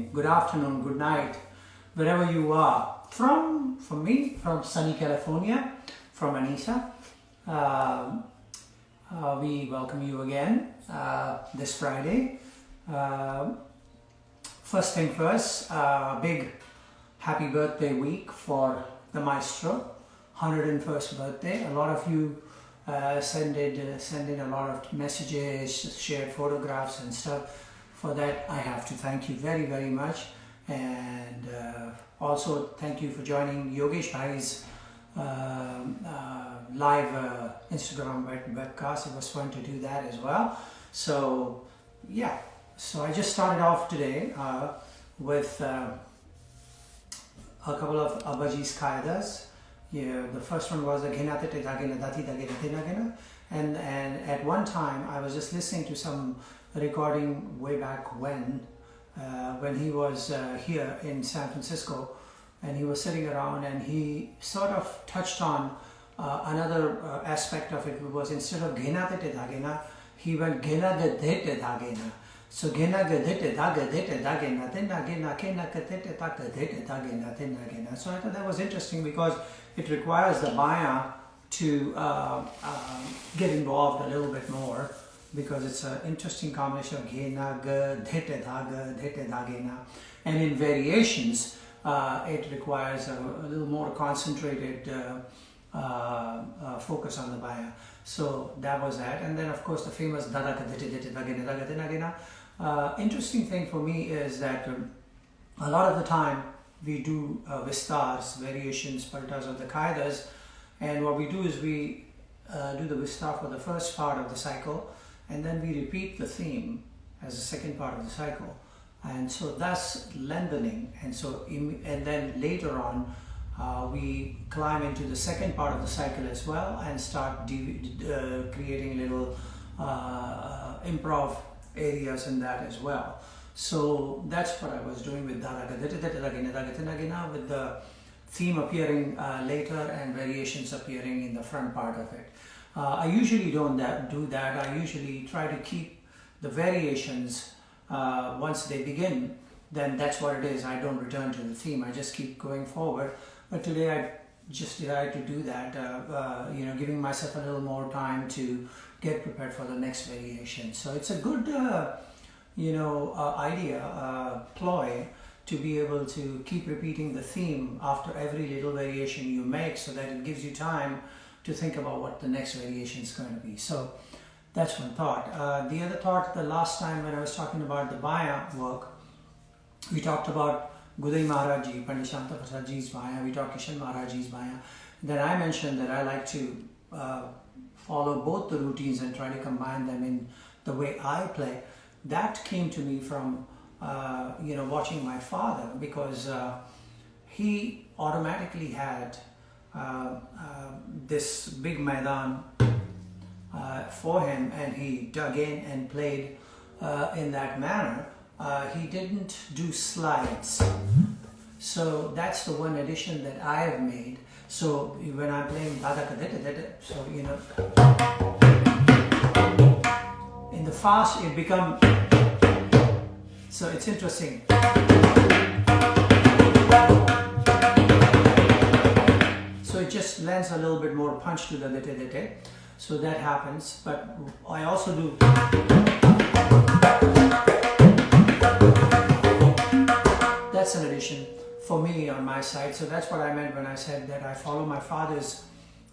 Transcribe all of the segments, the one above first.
morning, good afternoon, good night, wherever you are. From me, from sunny California, from Anisa, we welcome you again this Friday. First thing first, big happy birthday week for the maestro, 101st birthday. A lot of you send in a lot of messages, shared photographs and stuff. For that, I have to thank you very, very much. And also thank you for joining Yogesh Bhai's live Instagram webcast. It was fun to do that as well. So yeah, so I just started off today with a couple of Abaji's Qaidas. Yeah, the first one was the Ghina Tete Dagena Dati Dagena, and at one time I was just listening to some recording way back when he was here in San Francisco, and he was sitting around and he sort of touched on another aspect of it. It was instead of Ghina Tete Dagena, he went Ghina Dete Dagena. So Ghina Dete Dagena, then Dagena, Kena Katete Dagena, Dagena. So I thought that was interesting because it requires the Baya to get involved a little bit more, because it's an interesting combination of Ghena, Dete Dagena, and in variations it requires a little more concentrated focus on the Baya. So that was that, and then of course the famous Dadaka Dete Dagena. Interesting thing for me is that a lot of the time we do vistars, variations, paltas of the Qaidas, and what we do is we do the vistar for the first part of the cycle, and then we repeat the theme as the second part of the cycle, and so thus lengthening, and then later on we climb into the second part of the cycle as well and start creating little improv areas in that as well. So that's what I was doing with with the theme appearing later and variations appearing in the front part of it. I usually don't do that. I usually try to keep the variations once they begin, then that's what it is. I don't return to the theme. I just keep going forward. But today I just decided to do that, giving myself a little more time to get prepared for the next variation. So it's a good, ploy to be able to keep repeating the theme after every little variation you make, so that it gives you time to think about what the next variation is going to be. So that's one thought. The other thought, the last time when I was talking about the Baya work, we talked about Gudai Maharaji, Pandit Shanta Prasadji's Baya, we talked Kishan Maharaji's Baya. Then I mentioned that I like to follow both the routines and try to combine them in the way I play. That came to me from watching my father, because he automatically had this big maidan for him, and he dug in and played in that manner. He didn't do slides, so that's the one addition that I have made. So when I'm playing so in the fast it becomes, so it's interesting. So it just lends a little bit more punch to the dete. So that happens, but I also do. That's an addition for me on my side. So that's what I meant when I said that I follow my father's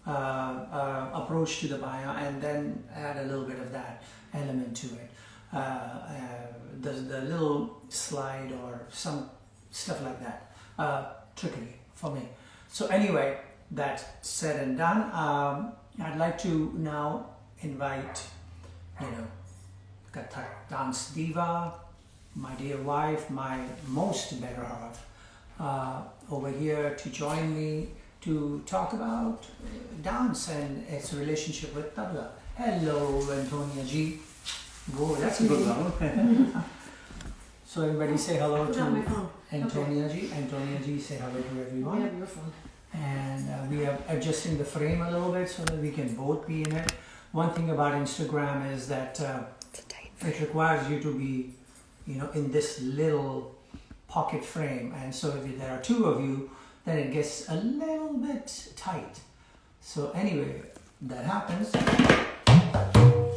approach to the Baya and then add a little bit of that element to it. The little slide or some stuff like that. Tricky for me. So anyway, that said and done, I'd like to now invite, Kathak dance diva, my dear wife, my most better half, over here to join me to talk about dance and its relationship with tabla. Hello, Antonia ji. Whoa, that's a good one. So everybody say hello to Antonia ji. Antonia ji, say hello to everyone. Yeah, your phone. And we are adjusting the frame a little bit so that we can both be in it. One thing about Instagram is that it requires you to be, in this little pocket frame, and so if there are two of you, then it gets a little bit tight. So anyway, that happens,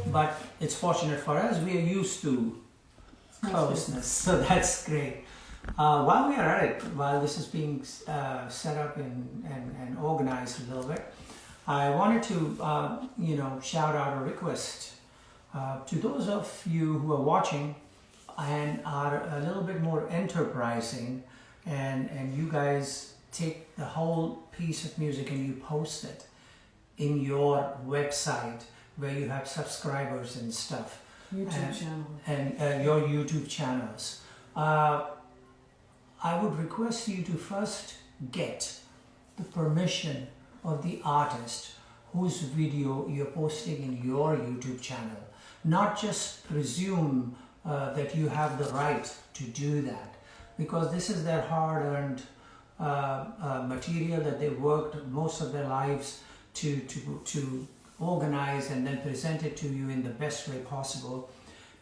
but it's fortunate for us, we are used to closeness, so that's great. While we are at it, while this is being set up and organized a little bit, I wanted to shout out or request to those of you who are watching and are a little bit more enterprising, and you guys take the whole piece of music and you post it in your website where you have subscribers and stuff. YouTube channel. And your YouTube channels. I would request you to first get the permission of the artist whose video you're posting in your YouTube channel. Not just presume that you have the right to do that, because this is their hard-earned material that they worked most of their lives to organize and then present it to you in the best way possible.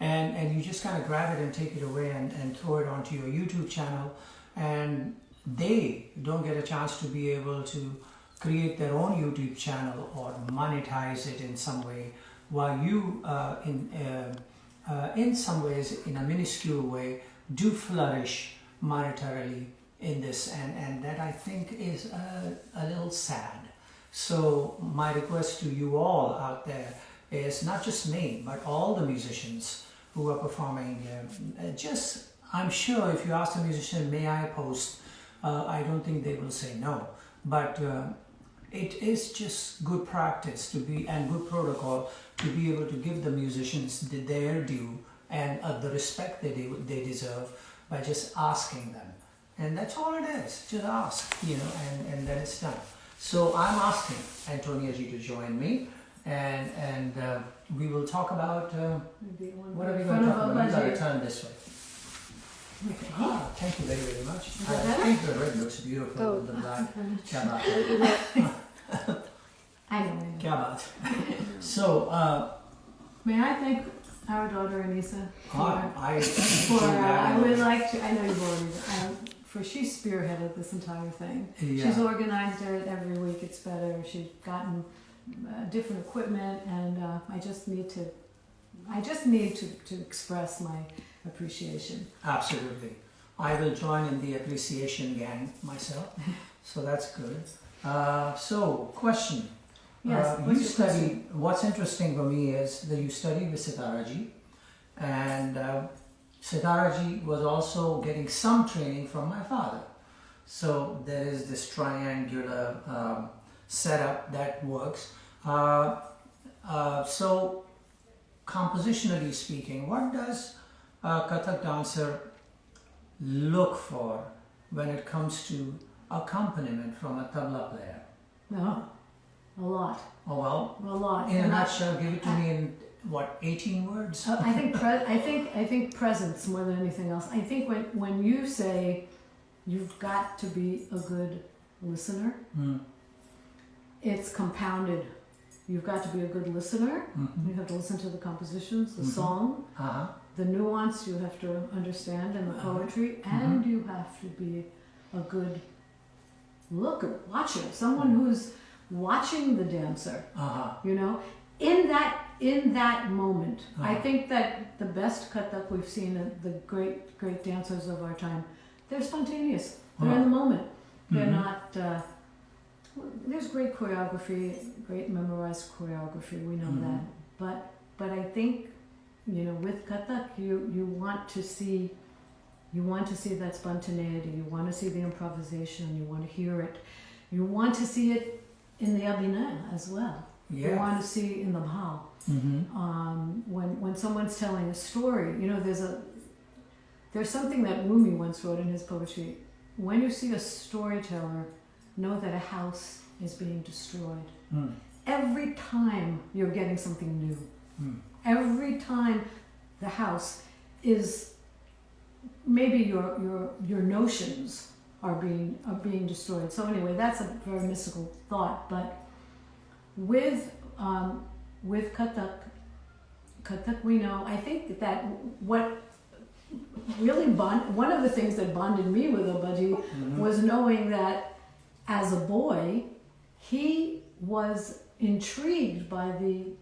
And you just kind of grab it and take it away and throw it onto your YouTube channel, and they don't get a chance to be able to create their own YouTube channel or monetize it in some way, while you in some ways, in a minuscule way, do flourish monetarily in this, and that I think is a little sad. So my request to you all out there is not just me, but all the musicians who are performing. I'm sure if you ask a musician, may I post? I don't think they will say no. But it is just good practice and good protocol to be able to give the musicians their due and the respect they deserve by just asking them. And that's all it is. Just ask, and then it's done. So I'm asking Antonia Ji to join me, and we will talk about what are we going to talk about? You got to turn this way. Okay. Ah, thank you very, very much. Is that better? I think the red looks beautiful with the black. Kya baat. I know. Kya baat. So, May I thank our daughter Anissa I would like to. I know you've already. For she spearheaded this entire thing. Yeah. She's organized it every week. It's better. She's gotten different equipment, and I just need to express my appreciation. Absolutely. I will join in the appreciation gang myself, so that's good. So, question. Yes. You study, what's interesting for me is that you studied with Sitaraji, and Sitaraji was also getting some training from my father. So there is this triangular setup that works. So compositionally speaking, what does a Kathak dancer look for when it comes to accompaniment from a tabla player? No, a lot. Oh well, A lot. in a nutshell, give it to me in what, 18 words? I think presence more than anything else. I think when you say you've got to be a good listener, it's compounded. You've got to be a good listener. You have to listen to the compositions, the song, the nuance you have to understand in the poetry, and you have to be a good watcher, someone who's watching the dancer. In that moment. I think that the best Kathak we've seen, the great dancers of our time, they're spontaneous. They're in the moment. They're not. There's great choreography, great memorized choreography. We know that. But I think, with Kathak, you want to see that spontaneity. You want to see the improvisation. You want to hear it. You want to see it in the abhinaya as well. Yeah. You want to see in the bhav. When someone's telling a story, there's something that Rumi once wrote in his poetry. When you see a storyteller, know that a house is being destroyed. Every time you're getting something new. Every time the house is, maybe your notions are being destroyed. So anyway, that's a very mystical thought. But with Kathak we know, I think that really one of the things that bonded me with Abaji was knowing that as a boy, he was intrigued by the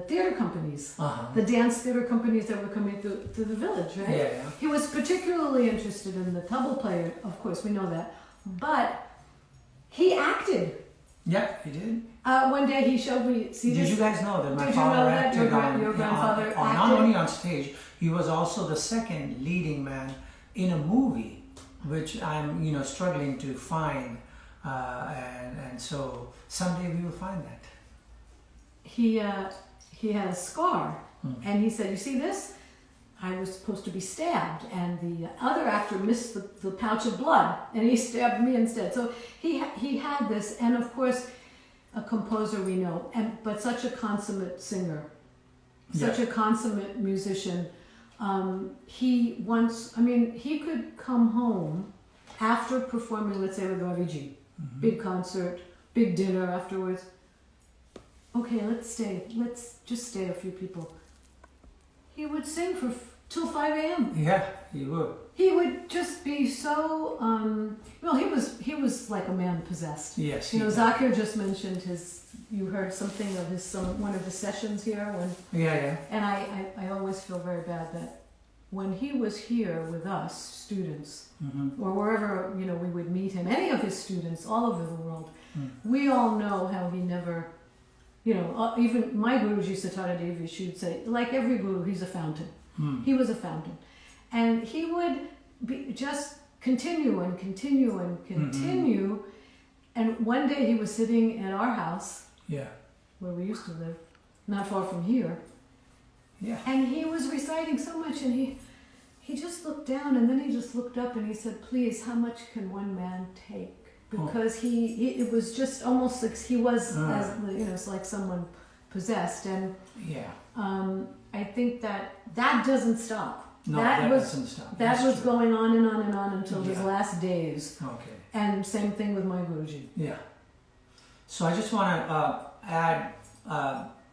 theater companies, the dance theater companies that were coming to the village, right? Yeah, yeah. He was particularly interested in the tabla player, of course, we know that, but he acted. Yeah, he did. One day he showed me, Did you guys know that my Did father you know that acted your grandfather acted? not only on stage, he was also the second leading man in a movie, which I'm struggling to find, and so someday we will find that. He had a scar, and he said, "You see this? I was supposed to be stabbed, and the other actor missed the pouch of blood, and he stabbed me instead." So he had this, and of course, a composer we know, but such a consummate singer, such a consummate musician. He could come home after performing, let's say, with Raviji, big concert, big dinner afterwards. Okay, let's just stay a few people. He would sing till 5 a.m. Yeah, he would. He would just be so, he was like a man possessed. Yes. Zakir just mentioned you heard something of one of his sessions here when. Yeah. And I always feel very bad that when he was here with us, students, or wherever, we would meet him, any of his students all over the world, we all know how he never, even my Guruji Satara Devi, she'd say, like every Guru, he's a fountain. He was a fountain. And he would just continue and continue and continue. And one day he was sitting at our house, where we used to live, not far from here. Yeah. And he was reciting so much, and he just looked down, and then he just looked up, and he said, "Please, how much can one man take?" Because it was just almost like he was, it's like someone possessed, and I think that doesn't stop. No, that doesn't stop. That was going on and on and on until his last days. Okay. And same thing with my Guruji. Yeah. So I just want to add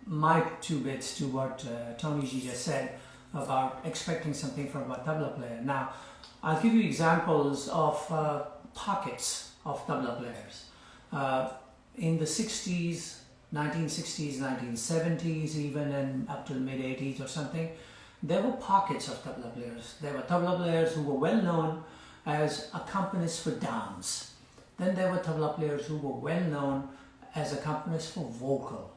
my 2 bits to what Tony G just said about expecting something from a tabla player. Now, I'll give you examples of pockets of tabla players. In the 60s, 1960s, 1970s, even and up till mid 80s or something, there were pockets of tabla players. There were tabla players who were well known as accompanists for dance. Then there were tabla players who were well known as accompanists for vocal,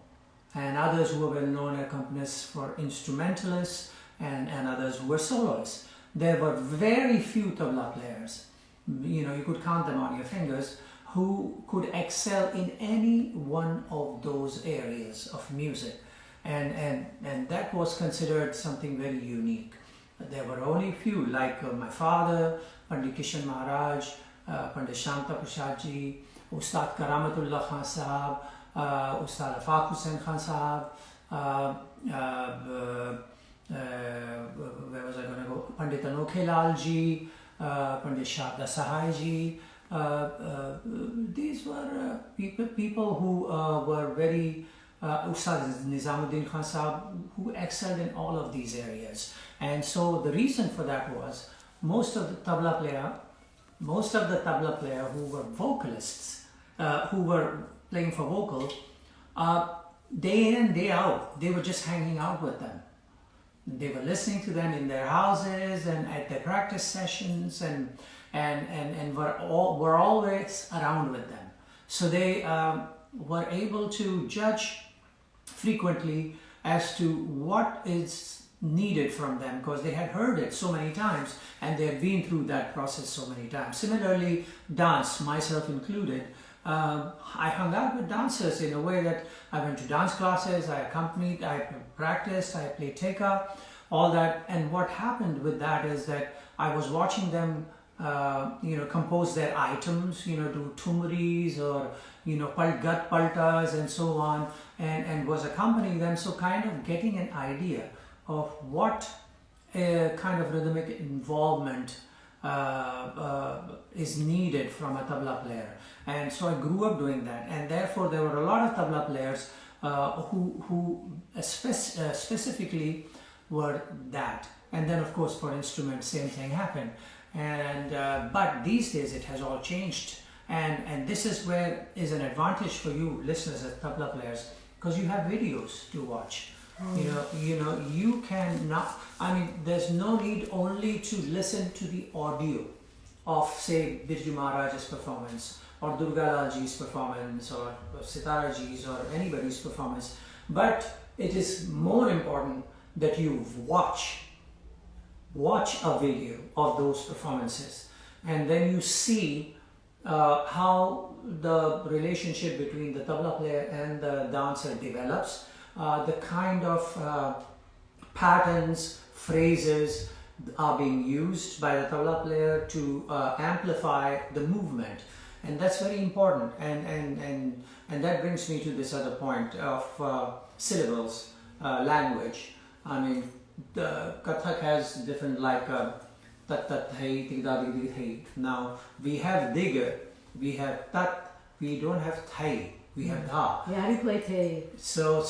and others who were well known as accompanists for instrumentalists, and others who were soloists. There were very few tabla players, you could count them on your fingers, who could excel in any one of those areas of music. And that was considered something very unique. There were only few, like my father, Pandit Kishan Maharaj, Pandit Shanta Prasad ji, Ustad Karamatullah Khan Sahab, Ustad Zakir Hussain Khan Sahab, where was I going to go? Pandit Anokhe Lal ji, Pandit Sharda Sahai ji. These were people who were very Ustad Nizamuddin Khan Sahab, who excelled in all of these areas. And so the reason for that was most of the tabla player who were vocalists, who were playing for vocal, day in, day out, they were just hanging out with them. They were listening to them in their houses and at their practice sessions, and were always around with them. So they were able to judge frequently as to what is needed from them, because they had heard it so many times and they had been through that process so many times. Similarly, dance, myself included, I hung out with dancers in a way that I went to dance classes, I accompanied, I practiced, I played teka, all that. And what happened with that is that I was watching them compose their items, do tumris or, gat paltas and so on, and was accompanying them. So kind of getting an idea of what kind of rhythmic involvement is needed from a tabla player. And so I grew up doing that, and therefore there were a lot of tabla players who specifically were that. And then of course for instruments, same thing happened. And but these days it has all changed. And this is where is an advantage for you listeners as tabla players, because you have videos to watch. You can not, I mean, there's no need only to listen to the audio of, say, Birju Maharaj's performance, or Durga Lal Ji's performance, or Sitara Ji's, or anybody's performance, but it is more important that you watch a video of those performances, and then you see how the relationship between the tabla player and the dancer develops. The kind of patterns, phrases are being used by the tabla player to amplify the movement, and that's very important. And that brings me to this other point of syllables, language. I mean, the Kathak has different, like tat tat hai, tigda digdi hai. Now we have digger, we have tat, we don't have thai. We have dha. Yeah, how do you play te? So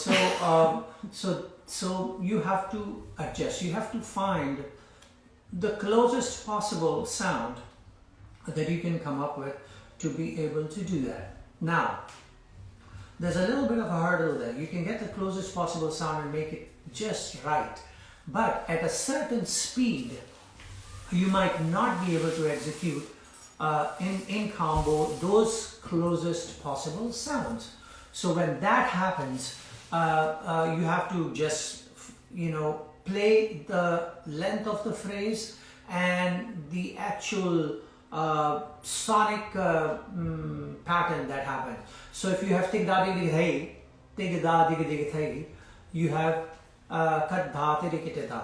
you have to adjust. You have to find the closest possible sound that you can come up with to be able to do that. Now, there's a little bit of a hurdle there. You can get the closest possible sound and make it just right, but at a certain speed, you might not be able to execute in combo those closest possible sounds. So when that happens, you have to just play the length of the phrase and the actual sonic pattern that happens. So if you have tig da dig dig hey, tig da dig dig hey, you have kat dha te kite da,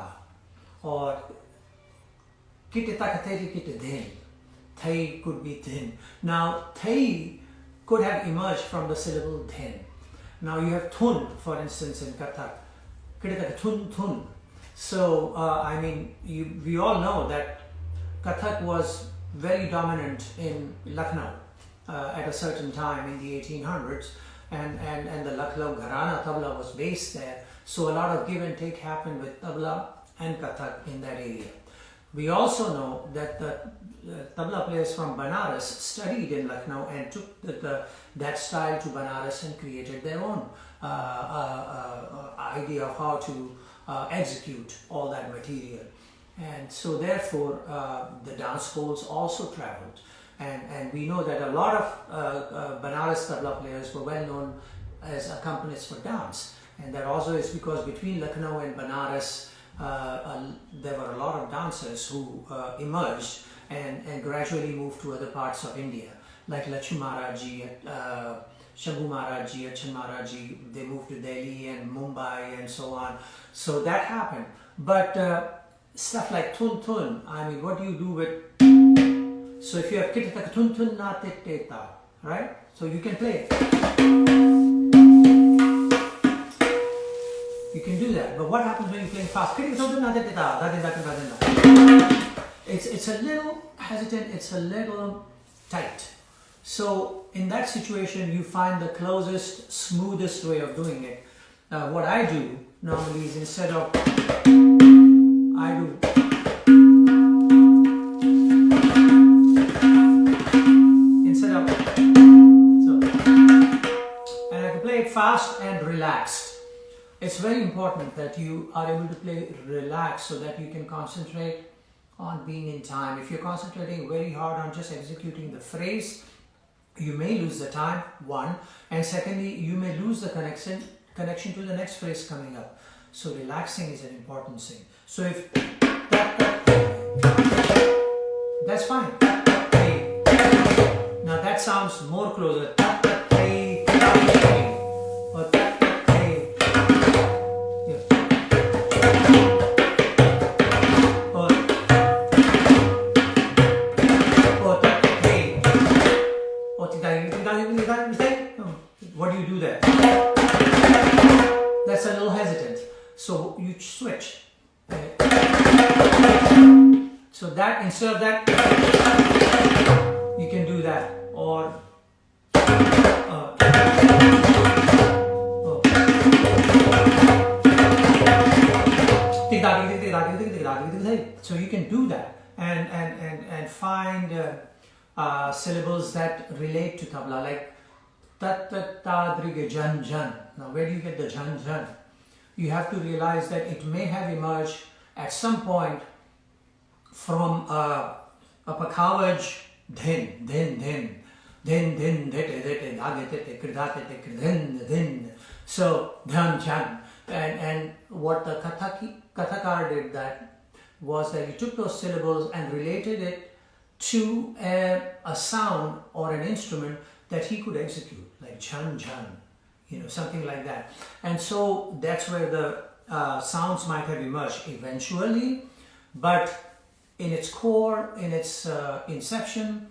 or kite ta kate kite den. Thai could be thin. Now, Thai could have emerged from the syllable thin. Now you have thun, for instance, in Kathak. Kidaka thun thun. So, I mean, we all know that Kathak was very dominant in Lucknow at a certain time in the 1800s, and the Lucknow Gharana tabla was based there. So a lot of give and take happened with tabla and Kathak in that area. We also know that the tabla players from Banaras studied in Lucknow and took that style to Banaras and created their own idea of how to execute all that material. And so therefore the dance schools also traveled. And we know that a lot of Banaras tabla players were well known as accompanists for dance. And that also is because between Lucknow and Banaras, there were a lot of dancers who emerged and gradually moved to other parts of India, like Lakshmi Maharaji, Shambhu Maharaji, Achan Maharaji. They moved to Delhi and Mumbai and so on. So that happened. But stuff like thun thun, I mean, what do you do with? So if you have kitata thun thun na teta, right? So you can play it. You can do that, but what happens when you're playing fast? It's a little hesitant, it's a little tight. So in that situation, you find the closest, smoothest way of doing it. What I do normally is instead of, I do, so, and I can play it fast and relaxed. It's very important that you are able to play relaxed so that you can concentrate on being in time. If you're concentrating very hard on just executing the phrase, you may lose the time, one, and secondly, you may lose the connection to the next phrase coming up. So relaxing is an important thing. So if that's fine. Now that sounds more closer. What do you do there? That's a little hesitant. So you switch. So that, instead of that, you can do that. Or So you can do that and find syllables that relate to tabla, like tat tat ta driga jan jan. Now where do you get the jan jan? You have to realize that it may have emerged at some point from a pakhavaj dhin dhin. So dhan chan, and what the kathakar did that was that he took those syllables and related it to a sound or an instrument that he could execute, like chan chan, something like that. And so that's where the sounds might have emerged eventually, but in its core, in its inception,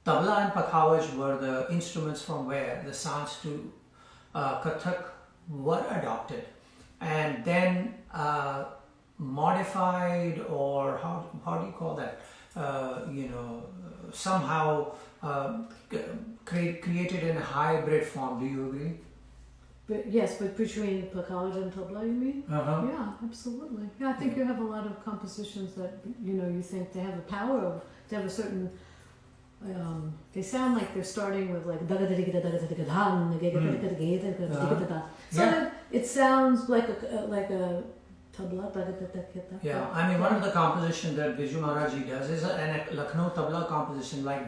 tabla and pakhavaj were the instruments from where the sounds to Kathak were adopted and then modified, or how do you call that? Somehow created in a hybrid form. Do you agree? But yes, but between pakhavaj and tabla, you mean? Yeah, absolutely. Yeah, I think you have a lot of compositions that you think they have the power of, they have a certain. They sound like they're starting with like so it sounds like a tabla. Yeah, I mean, one of the compositions that Biju Maharaj does is a Lucknow tabla composition, like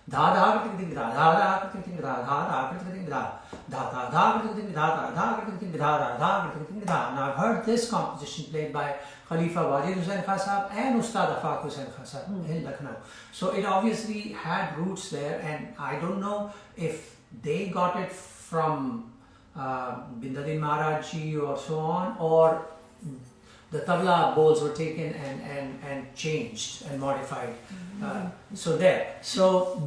Now I've heard this composition played by Khalifa Wajid Hussain Khan Sahab and Ustad Zakir Hussain Sahab in Lucknow. So it obviously had roots there, and I don't know if they got it from Bindadin Maharaj Ji or so on, or the tabla bowls were taken and changed and modified. So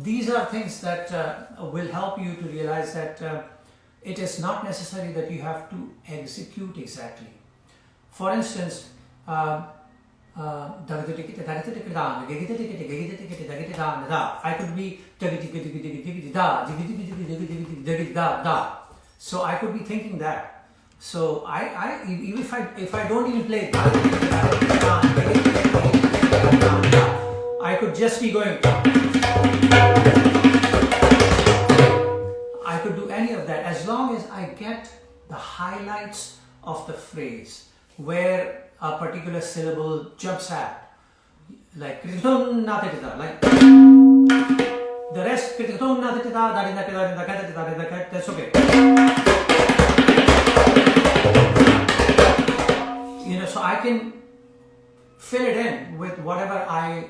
these are things that will help you to realize that it is not necessary that you have to execute exactly. For instance, I could be so I could be thinking that. So even if I don't even play, I could just be going. I could do any of that as long as I get the highlights of the phrase where a particular syllable jumps at, like the rest, that's okay. So I can fill it in with whatever I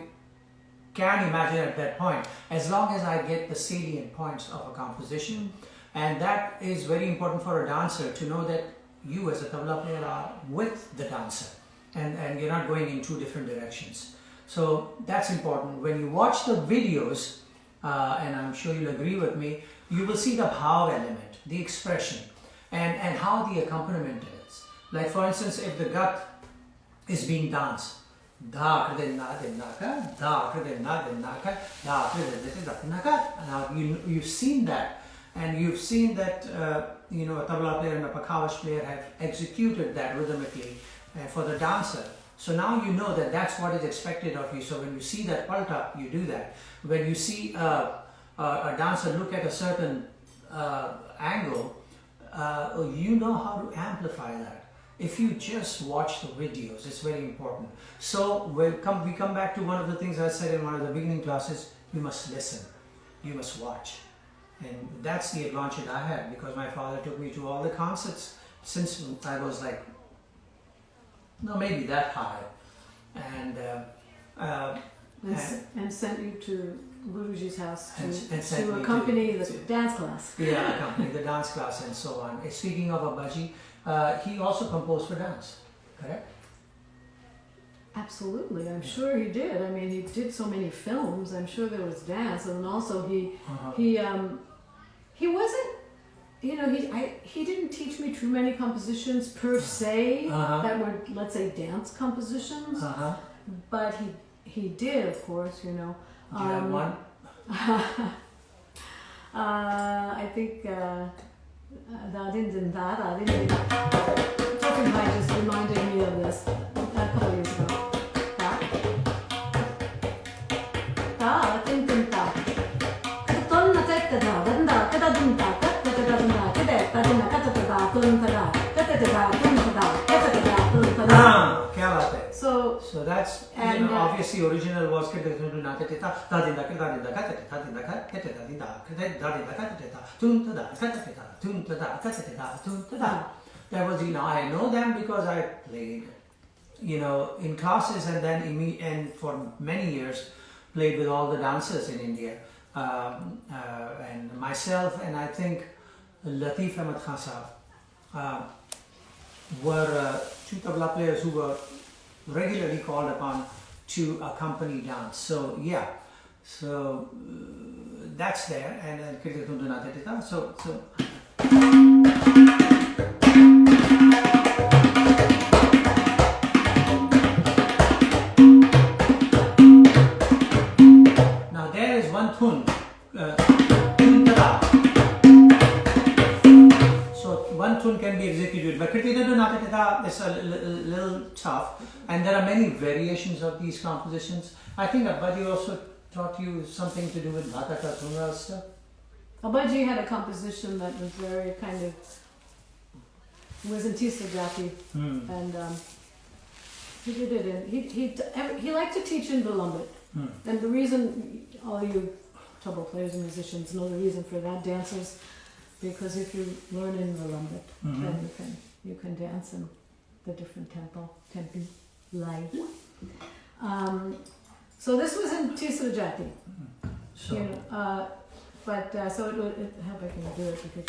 can imagine at that point, as long as I get the salient points of a composition. And that is very important for a dancer, to know that you as a tabla player are with the dancer and you're not going in two different directions. So that's important. When you watch the videos, and I'm sure you'll agree with me, you will see the bhav element, the expression, and how the accompaniment is. Like for instance, if the gat is being danced, now you've seen that, and you've seen that a tabla player and a pakhavaj player have executed that rhythmically for the dancer. So now you know that that's what is expected of you. So when you see that palta, you do that. When you see a dancer look at a certain angle, you know how to amplify that. If you just watch the videos, it's very important. So we come back to one of the things I said in one of the beginning classes: you must listen, you must watch. And that's the advantage I had, because my father took me to all the concerts since I was like, maybe that high, and sent you to Guruji's house to accompany the dance class. Yeah, accompany the dance class and so on. Speaking of Abbaji, he also composed for dance, correct? Absolutely, I'm sure he did. I mean, he did so many films. I'm sure there was dance, and also he wasn't. He didn't teach me too many compositions per se that were, let's say, dance compositions. But he did, of course. Do you have one? I think Talking Pie just reminded me of this a couple years ago. So that's, obviously original was that was, I know them because I played, in classes, and then and for many years played with all the dancers in India, and myself, and I think Latif Ahmed Khan Sahab were two tabla players who were regularly called upon to accompany dance. So that's there, and then so now there is one thun. One tune can be executed, but is a little tough, and there are many variations of these compositions. I think Abbaji also taught you something to do with Bhata Katunga stuff. Abbaji had a composition that was very kind of, was in Ustad Zakir, and he did it in, he liked to teach in Vilambit, and the reason, all you tabla players and musicians know the reason for that, dancers, because if you learn in Vilambit, then you can dance in the different tempi live. So this was in Ustad Zakir. But so it hope I can do it because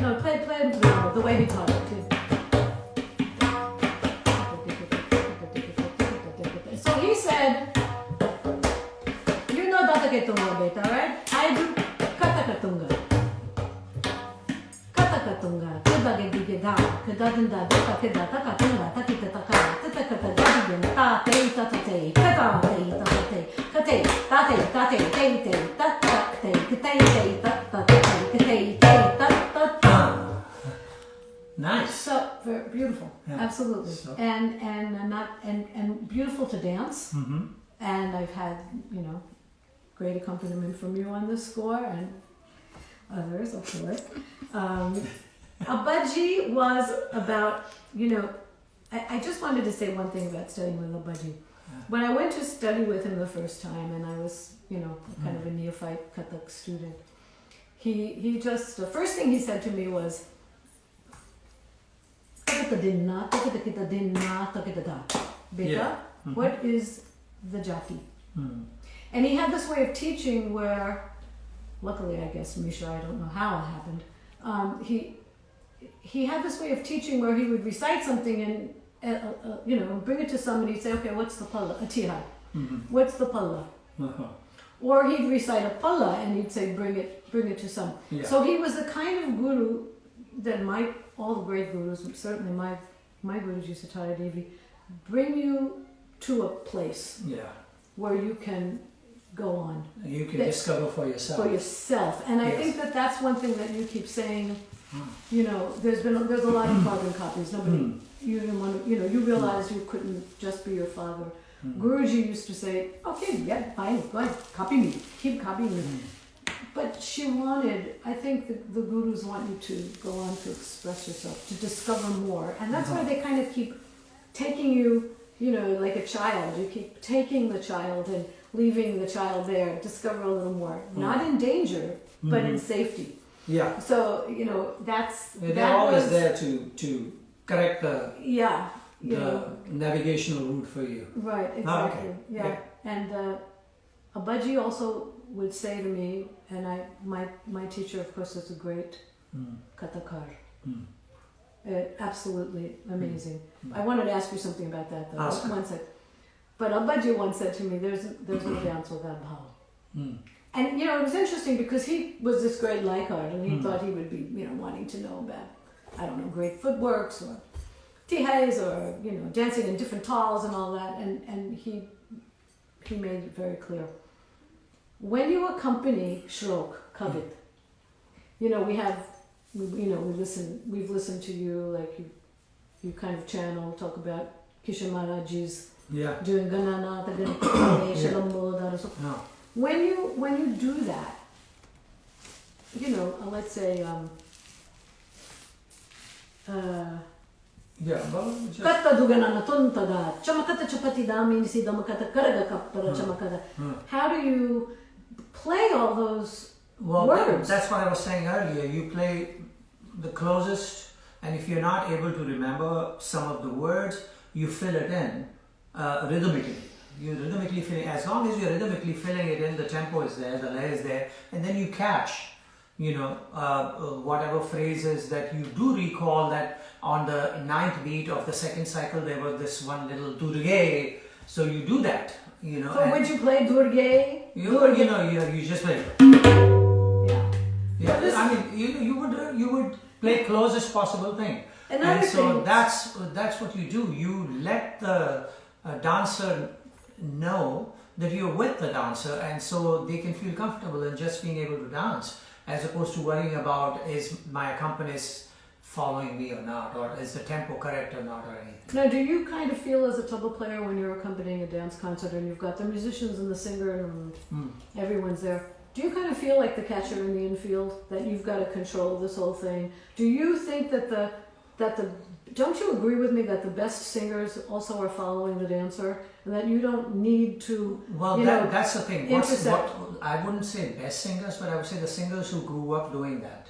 no, play the way he taught it. So he said, Katakatunga, beta, right? I do Katakatunga. Katakatunga, Kadagadiga, Kadadinda, Takida, Takatunga, Takita Taka, Tatakadadigan, Tate, Tatate, Katate, Tatate, Kate, Tate, Tate, Tate, Tatate, Kate, Tate, Nice. So very beautiful, absolutely, so. And beautiful to dance. And I've had, great accompaniment from you on this score, and others, of course. Abbaji was about, I just wanted to say one thing about studying with Abbaji. When I went to study with him the first time, and I was, kind of a neophyte Kathak student, he just, the first thing he said to me was, Beta, what is the jati? And he had this way of teaching where, luckily I guess, Misha, I don't know how it happened, he had this way of teaching where he would recite something and, bring it to somebody and say, okay, what's the palla? A tihai. What's the palla? Or he'd recite a palla and he'd say, bring it to some. Yeah. So he was the kind of guru that all the great gurus, certainly my Guruji Satya Devi, bring you to a place where you can go on. You can discover for yourself. And I think that's one thing that you keep saying. There's a lot of carbon copies. Nobody, you didn't want to, you realized you couldn't just be your father. Guruji used to say, okay, yeah, fine, go ahead, copy me, keep copying me. But she wanted, I think the gurus want you to go on to express yourself, to discover more. And that's why they kind of keep taking you, like a child. You keep taking the child and leaving the child there, discover a little more. Not in danger, but in safety. Yeah. So, they're always there to correct the navigational route for you. Right, exactly. Yeah. And Abbaji also would say to me, and my teacher, of course, is a great kathakar. Absolutely amazing. I wanted to ask you something about that, though. One sec. But Abbaji once said to me, there's no dance without bhav. And, it was interesting because he was this great laikard, and he thought he would be, wanting to know about, I don't know, great footworks or tihays or dancing in different tals and all that, and he made it very clear. When you accompany shlok, kavit, we've listened to you, like you kind of channel, talk about Kishan Maharajji's doing Ganana, When you do that, let's say Katta duganana tuntada, chamakata chapati dami si damakata karaga kappara chamakata. How do you play all those words? That's what I was saying earlier. You play the closest, and if you're not able to remember some of the words, you fill it in rhythmically. You rhythmically fill it. As long as you're rhythmically filling it in, the tempo is there, the lay is there, and then you catch, whatever phrases that you do recall that on the 9th beat of the second cycle there was this one little durge. So you do that, So would you play durge? You just play. Yeah. I mean, you would play closest possible thing. And so that's what you do. You let the dancer know that you're with the dancer, and so they can feel comfortable in just being able to dance, as opposed to worrying about is my accompanist following me or not, or is the tempo correct or not, or anything. Now, do you kind of feel as a tabla player when you're accompanying a dance concert and you've got the musicians and the singer and everyone's there, do you kind of feel like the catcher in the infield, that you've got to control this whole thing? Do you think that don't you agree with me that the best singers also are following the dancer, and that you don't need to? Well, that's the thing. I wouldn't say best singers, but I would say the singers who grew up doing that.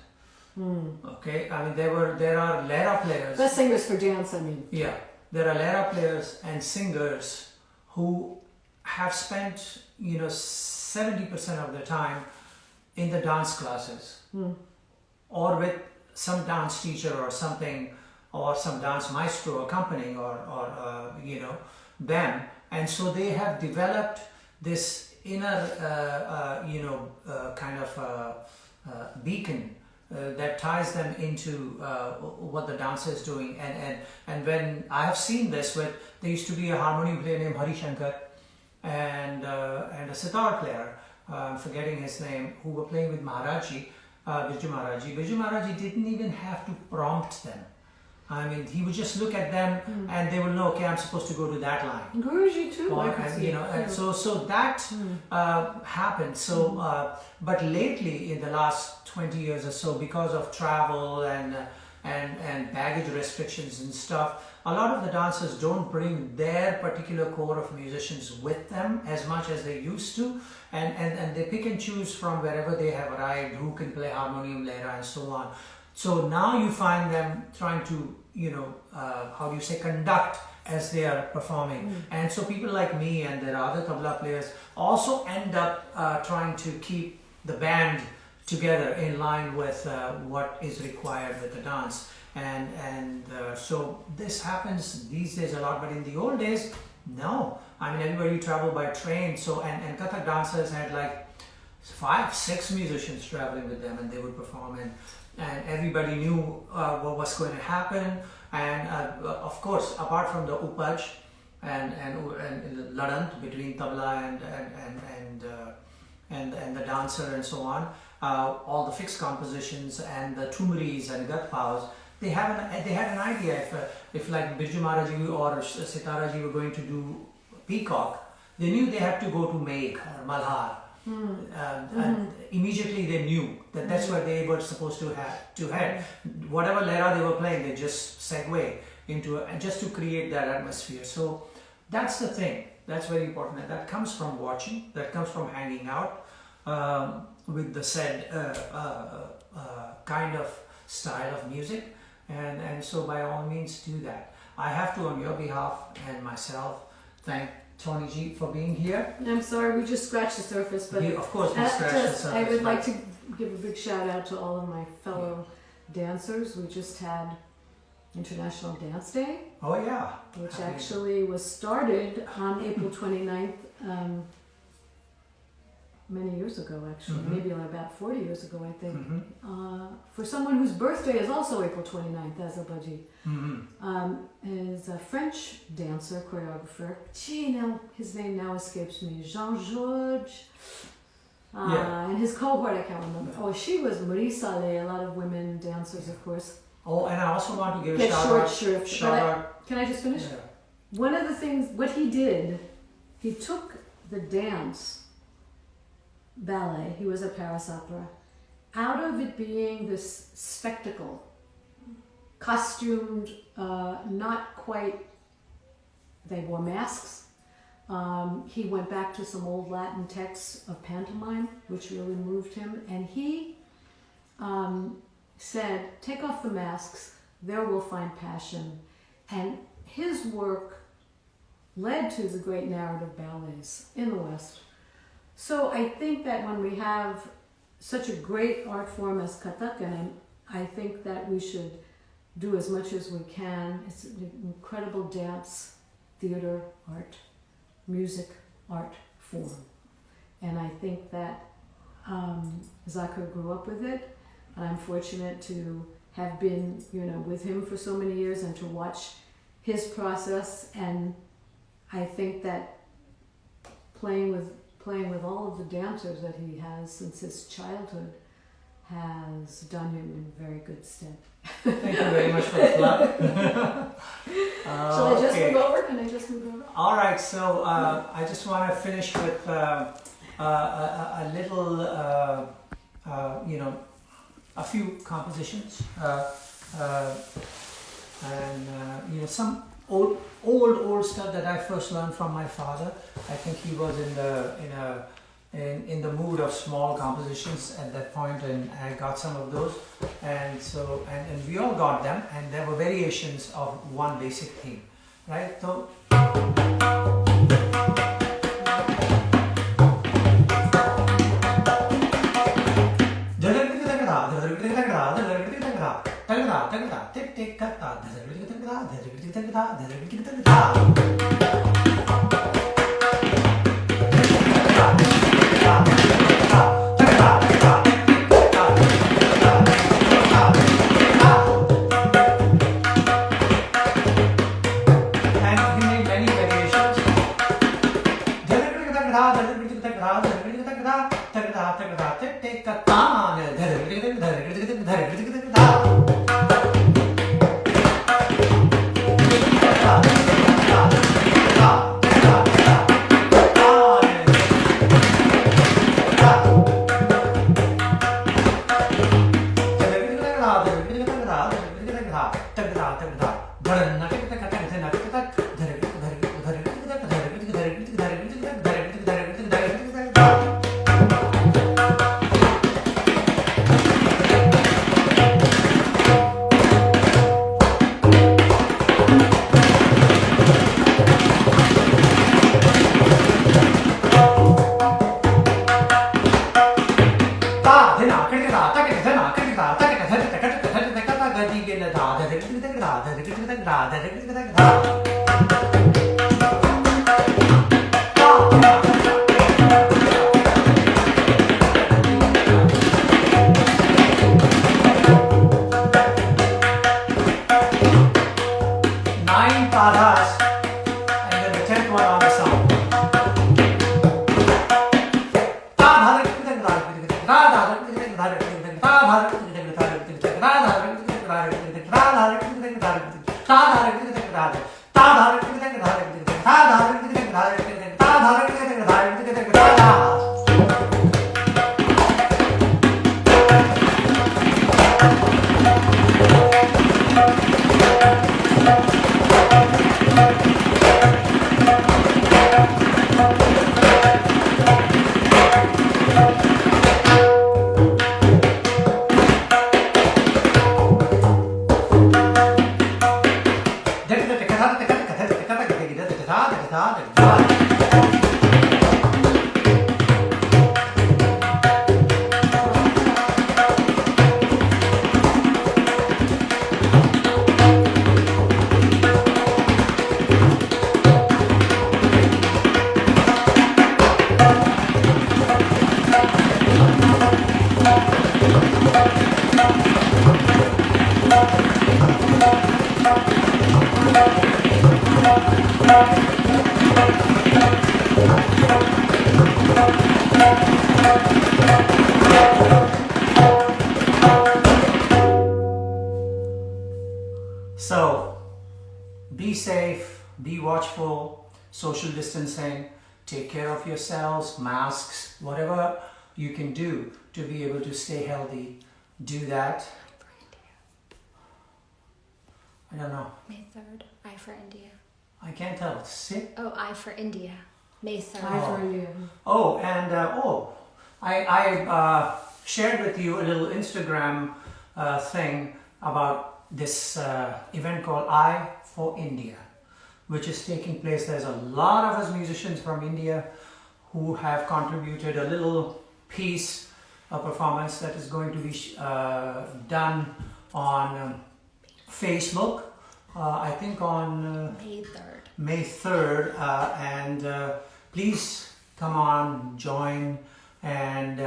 Okay, I mean there are lera players. Best singers for dance, I mean. Yeah, there are lera players and singers who have spent 70% of their time in the dance classes, or with some dance teacher or something, or some dance maestro accompanying, or them, and so they have developed this inner kind of beacon that ties them into what the dancer is doing. And when I have seen this, there used to be a harmonium player named Hari Shankar and a sitar player, I'm forgetting his name, who were playing with Maharaji, Birju Maharaji. Birju Maharaji didn't even have to prompt them. I mean, he would just look at them and they will know, okay, I'm supposed to go to that line. Guruji too, so that happened. So, but lately, in the last 20 years or so, because of travel and baggage restrictions and stuff, a lot of the dancers don't bring their particular core of musicians with them as much as they used to, and they pick and choose from wherever they have arrived, who can play harmonium, lera, and so on. So now you find them trying to, conduct as they are performing. And so people like me and there are other tabla players also end up trying to keep the band together in line with what is required with the dance. So this happens these days a lot, but in the old days, no. I mean, everybody traveled by train. So and Kathak dancers had like 5-6 musicians traveling with them, and they would perform, and everybody knew what was going to happen. And of course, apart from the upaj and ladant between tabla and the dancer and so on, all the fixed compositions and the thumris and gatpaus, they had an idea if like Birju Maharaji or Sitaraji were going to do peacock, they knew they had to go to Megh or Malhar. And immediately they knew that that's where they were supposed to head. Whatever lera they were playing, they just segue into just to create that atmosphere. So that's the thing. That's very important. And that comes from watching. That comes from hanging out with the said kind of style of music. And so by all means do that. I have to, on your behalf and myself, thank Tony G for being here. I'm sorry, we just scratched the surface, but of course we scratched the surface. I would like to give a big shout out to all of my fellow dancers. We just had International Dance Day. Oh yeah. Which actually was started on April 29th many years ago, actually, maybe like about 40 years ago, I think. For someone whose birthday is also April 29th, Azabaji, is a French dancer, choreographer. Now his name now escapes me. Jean-Georges. And his cohort, I can't remember. Oh, she was Marie Saleh, a lot of women dancers, of course. Oh, and I also want to give a shout out. Can I just finish? Yeah. One of the things, what he did, he took the dance, ballet, he was at Paris Opera, out of it being this spectacle, costumed, not quite, they wore masks. He went back to some old Latin texts of pantomime, which really moved him, and he said, take off the masks, there we'll find passion. And his work led to the great narrative ballets in the West. So I think that when we have such a great art form as Kathak, I think that we should do as much as we can. It's an incredible dance, theater, art, music, art form. And I think that Zakir grew up with it. And I'm fortunate to have been, with him for so many years and to watch his process. And I think that playing with all of the dancers that he has since his childhood has done him in very good stead. Thank you very much for the plug. Shall I just move over? Can I just move over? All right, so I just want to finish with a little, a few compositions, and some old stuff that I first learned from my father. I think he was in the mood of small compositions at that point, and I got some of those, and we all got them, and there were variations of one basic theme, right? So So, be safe, be watchful, social distancing, take care of yourselves, masks, whatever you can do to be able to stay healthy, do that. I don't know. May 3rd, I for India. I can't tell. Say. Oh, I for India. May 3rd. I for India. Oh, and I shared with you a little Instagram thing about this event called I for India, which is taking place. There's a lot of us musicians from India who have contributed a little piece, a performance that is going to be done on Facebook, I think on May 3rd. May 3rd, and please come on, join and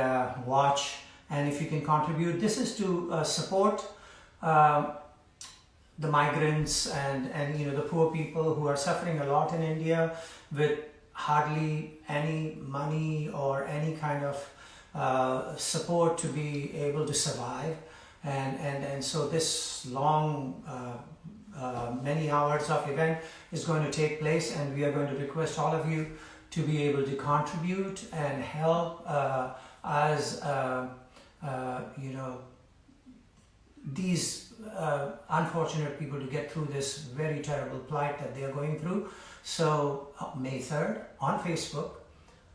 watch, and if you can contribute, this is to support the migrants and you know, the poor people who are suffering a lot in India with hardly any money or any kind of support to be able to survive, and so this long many hours of event is going to take place, and we are going to request all of you to be able to contribute and help as you know, these unfortunate people to get through this very terrible plight that they are going through. So May 3rd on Facebook,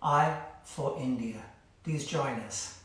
I for India. Please join us.